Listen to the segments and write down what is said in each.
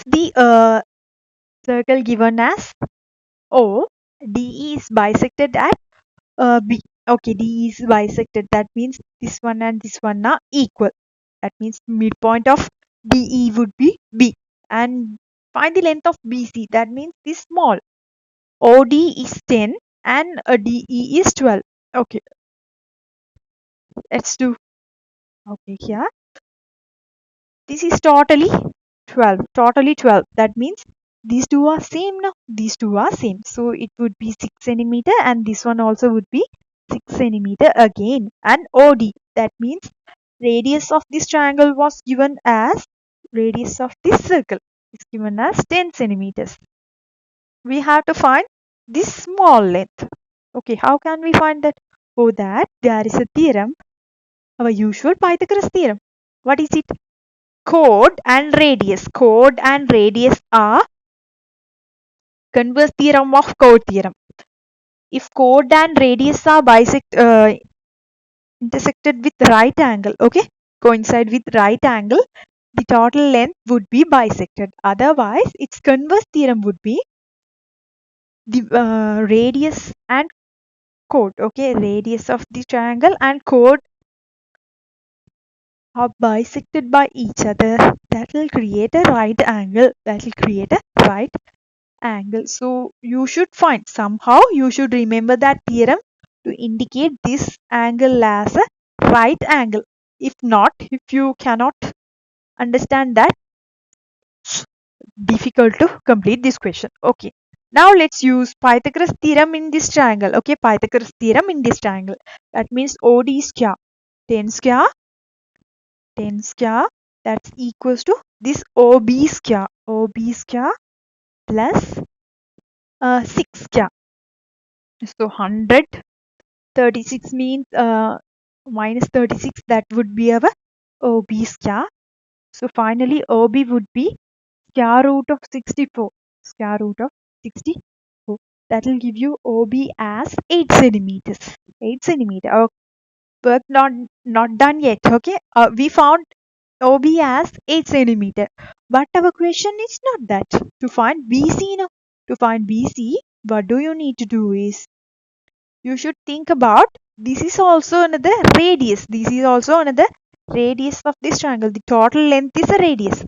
the circle given as O. DE is bisected at B. Okay, DE is bisected. That means this one and this one are equal. That means midpoint of DE would be B. And find the length of BC. That means this small. OD is 10 and DE is 12. Okay, let's do. Okay, here. This is totally 12. Totally 12. That means these two are same now. These two are same. So it would be 6 centimeter and this one also would be 6 centimeter again. And OD. That means radius of this triangle was given as radius of this circle is given as 10 centimeters. We have to find this small length. Okay, how can we find that? For that, there is a theorem, our usual Pythagoras theorem. What is it? Chord and radius. Chord and radius are converse theorem of chord theorem. If chord and radius are intersected with right angle, okay, coincide with right angle, the total length would be bisected. Otherwise, its converse theorem would be the radius and chord. Okay, radius of the triangle and chord are bisected by each other. That will create a right angle. That will create a right angle. So you should find, somehow you should remember that theorem to indicate this angle as a right angle. If not, if you cannot understand that, difficult to complete this question. Okay, now let's use Pythagoras theorem in this triangle. Okay, Pythagoras theorem in this triangle. That means OD square 10 square that's equals to this OB square plus 6 square. So 136 means minus 36, that would be our OB square. So finally OB would be square root of 64. Square root of 64. That will give you OB as 8 centimeters. 8 centimeter. Our work not done yet. Okay. We found OB as 8 centimeter. But our question is not that. To find BC now. To find BC, what do you need to do is, you should think about, this is also another radius. This is also another radius of this triangle. The total length is a radius.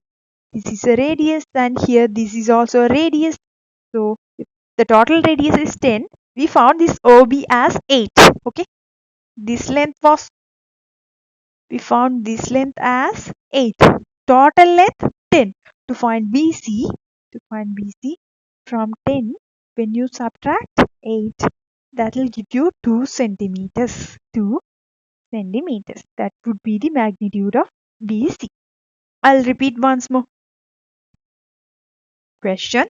This is a radius and here this is also a radius. So if the total radius is 10, we found this OB as 8. Okay. This length was, we found this length as 8. Total length 10. To find BC, from 10, when you subtract 8, that will give you 2 centimeters. 2 centimeters. That would be the magnitude of BC. I'll repeat once more. Question: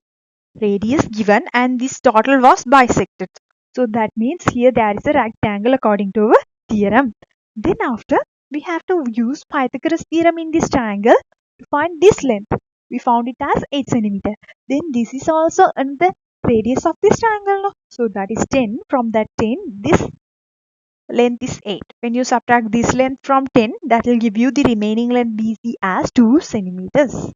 radius given and this total was bisected. So that means here there is a rectangle according to our theorem. Then after, we have to use Pythagoras theorem in this triangle to find this length. We found it as 8 centimeter. Then this is also another radius of this triangle. No? So that is 10. From that 10, this length is 8. When you subtract this length from 10, that will give you the remaining length BC as 2 centimeters.